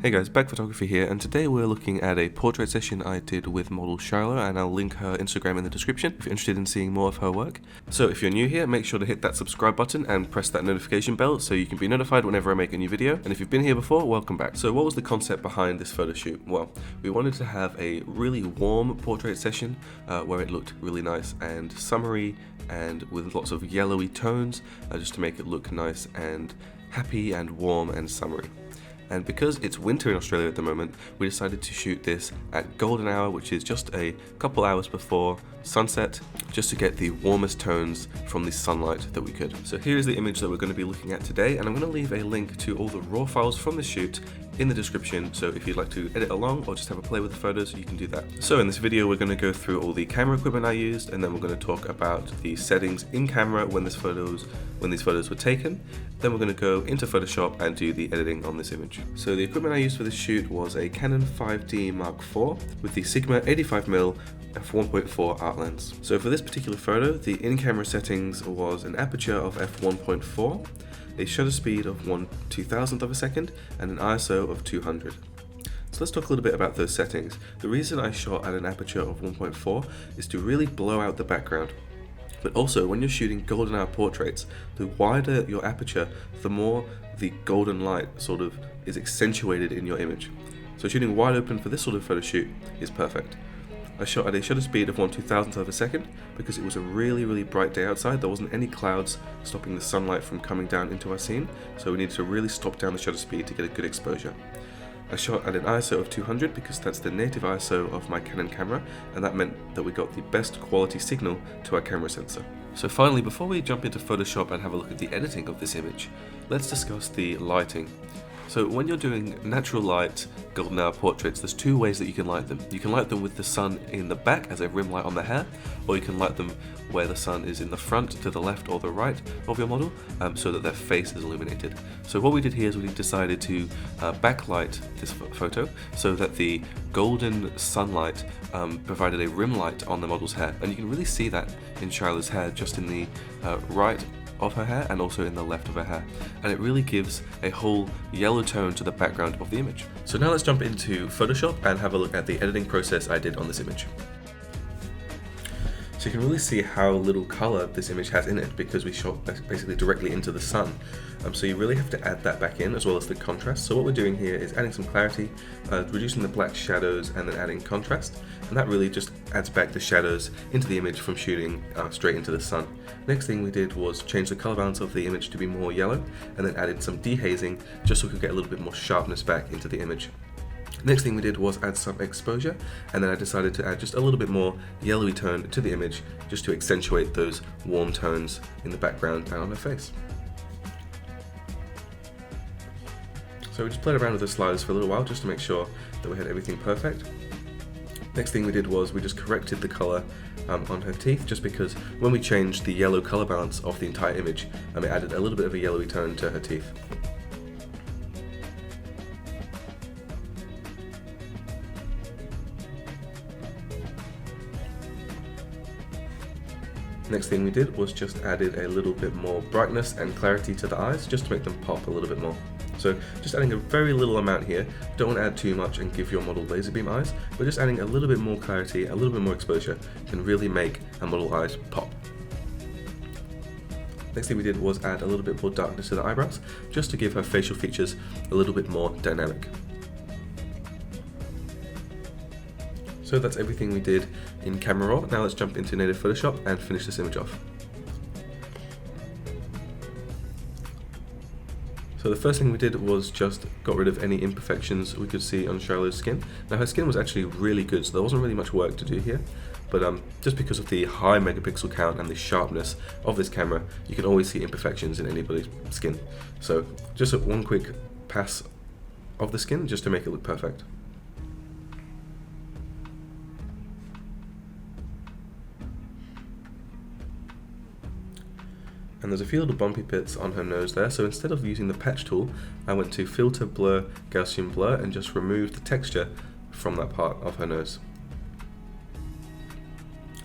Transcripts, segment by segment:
Hey guys, bachphotography here, and today we're looking at a portrait session I did with model Shiloh, and I'll link her Instagram in the description if you're interested in seeing more of her work. So if you're new here, make sure to hit that subscribe button and press that notification bell so you can be notified whenever I make a new video. And if you've been here before, welcome back. So what was the concept behind this photo shoot? Well, we wanted to have a really warm portrait session where it looked really nice and summery and with lots of yellowy tones, just to make it look nice and happy and warm and summery. And because it's winter in Australia at the moment, we decided to shoot this at golden hour, which is just a couple hours before sunset, just to get the warmest tones from the sunlight that we could. So here is the image that we're going to be looking at today, and I'm going to leave a link to all the raw files from the shoot in the description, so if you'd like to edit along or just have a play with the photos, you can do that. So in this video we're going to go through all the camera equipment I used, and then we're going to talk about the settings in camera when these photos were taken. Then we're going to go into Photoshop and do the editing on this image. So the equipment I used for this shoot was a Canon 5D Mark IV with the Sigma 85mm f1.4 art lens. So for this particular photo, the in-camera settings was an aperture of f1.4, a shutter speed of 1/2000th of a second, and an ISO of 200. So let's talk a little bit about those settings. The reason I shot at an aperture of 1.4 is to really blow out the background. But also, when you're shooting golden hour portraits, the wider your aperture, the more the golden light sort of is accentuated in your image. So shooting wide open for this sort of photo shoot is perfect. I shot at a shutter speed of 1/2000th of a second because it was a really bright day outside. There wasn't any clouds stopping the sunlight from coming down into our scene, so we needed to really stop down the shutter speed to get a good exposure. I shot at an ISO of 200 because that's the native ISO of my Canon camera, and that meant that we got the best quality signal to our camera sensor. So finally, before we jump into Photoshop and have a look at the editing of this image, let's discuss the lighting. So when you're doing natural light golden hour portraits, there's two ways that you can light them. You can light them with the sun in the back as a rim light on the hair, or you can light them where the sun is in the front, to the left or the right of your model, so that their face is illuminated. So what we did here is we decided to backlight this photo so that the golden sunlight provided a rim light on the model's hair, and you can really see that in Shiloh's hair, just in the right of her hair and also in the left of her hair, and it really gives a whole yellow tone to the background of the image. So now let's jump into Photoshop and have a look at the editing process I did on this image. So you can really see how little color this image has in it because we shot basically directly into the sun. So you really have to add that back in, as well as the contrast. So what we're doing here is adding some clarity, reducing the black shadows, and then adding contrast. And that really just adds back the shadows into the image from shooting straight into the sun. Next thing we did was change the color balance of the image to be more yellow, and then added some dehazing just so we could get a little bit more sharpness back into the image. Next thing we did was add some exposure, and then I decided to add just a little bit more yellowy tone to the image just to accentuate those warm tones in the background and on her face. So we just played around with the sliders for a little while just to make sure that we had everything perfect. Next thing we did was we just corrected the color on her teeth, just because when we changed the yellow color balance of the entire image, it added a little bit of a yellowy tone to her teeth. Next thing we did was just added a little bit more brightness and clarity to the eyes, just to make them pop a little bit more. So just adding a very little amount here. Don't want to add too much and give your model laser beam eyes, but just adding a little bit more clarity, a little bit more exposure can really make a model eyes pop. Next thing we did was add a little bit more darkness to the eyebrows, just to give her facial features a little bit more dynamic. So that's everything we did in Camera Raw. Now let's jump into native Photoshop and finish this image off. So the first thing we did was just got rid of any imperfections we could see on Shiloh's skin. Now her skin was actually really good, so there wasn't really much work to do here. But just because of the high megapixel count and the sharpness of this camera, you can always see imperfections in anybody's skin. So just one quick pass of the skin just to make it look perfect. And there's a few little bumpy bits on her nose there, so instead of using the patch tool, I went to Filter, Blur, Gaussian Blur, and just removed the texture from that part of her nose.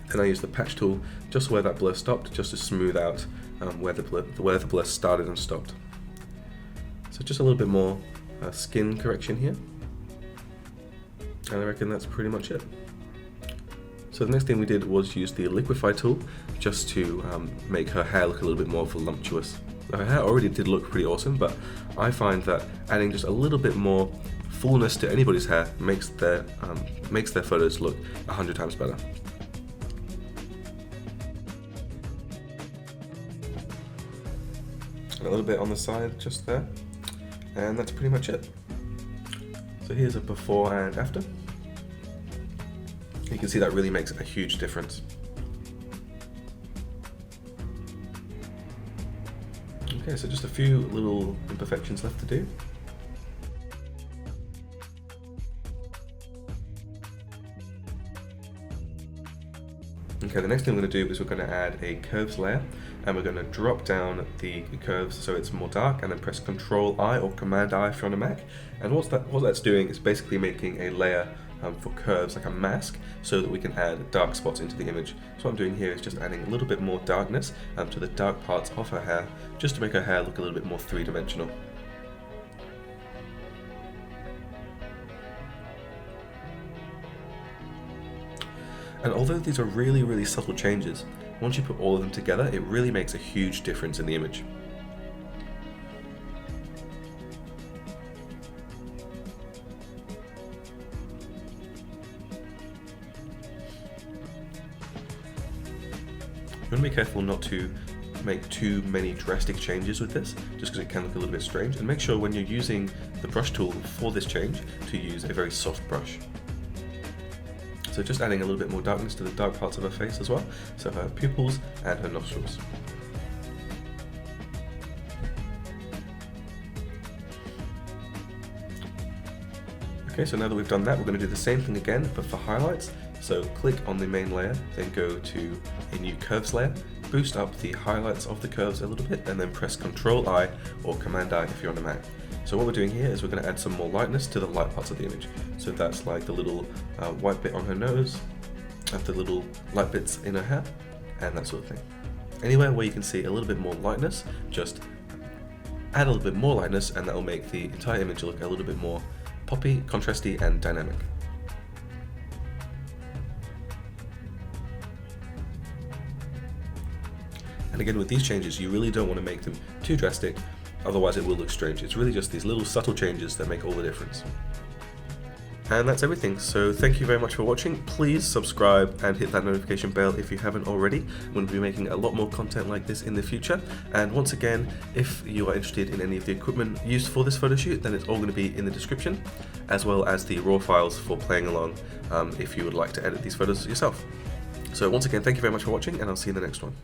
Then I used the patch tool just where that blur stopped, just to smooth out where the blur started and stopped. So just a little bit more skin correction here. And I reckon that's pretty much it. So the next thing we did was use the Liquify tool just to make her hair look a little bit more voluptuous. Her hair already did look pretty awesome, but I find that adding just a little bit more fullness to anybody's hair makes their photos look 100 times better. And a little bit on the side just there, and that's pretty much it. So here's a before and after. You can see that really makes a huge difference. Okay, so just a few little imperfections left to do. Okay, the next thing we're going to do is we're going to add a curves layer, and we're going to drop down the curves so it's more dark, and then press Control-I or Command-I if you're on a Mac. And what that's doing is basically making a layer for curves, like a mask, so that we can add dark spots into the image. So what I'm doing here is just adding a little bit more darkness to the dark parts of her hair, just to make her hair look a little bit more three-dimensional. And although these are really, really subtle changes, once you put all of them together, it really makes a huge difference in the image. You want to be careful not to make too many drastic changes with this, just because it can look a little bit strange, and make sure when you're using the brush tool for this change to use a very soft brush. So just adding a little bit more darkness to the dark parts of her face as well, so her pupils and her nostrils. Okay, so now that we've done that, we're going to do the same thing again, but for highlights. So click on the main layer, then go to a new curves layer, boost up the highlights of the curves a little bit, and then press Control-I or Command-I if you're on a Mac. So what we're doing here is we're going to add some more lightness to the light parts of the image. So that's like the little white bit on her nose, the little light bits in her hair, and that sort of thing. Anywhere where you can see a little bit more lightness, just add a little bit more lightness, and that will make the entire image look a little bit more poppy, contrasty, and dynamic. And again, with these changes, you really don't want to make them too drastic, otherwise it will look strange. It's really just these little subtle changes that make all the difference. And that's everything, so thank you very much for watching. Please subscribe and hit that notification bell if you haven't already. I'm going to be making a lot more content like this in the future. And once again, if you are interested in any of the equipment used for this photo shoot, then it's all going to be in the description, as well as the raw files for playing along if you would like to edit these photos yourself. So once again, thank you very much for watching, and I'll see you in the next one.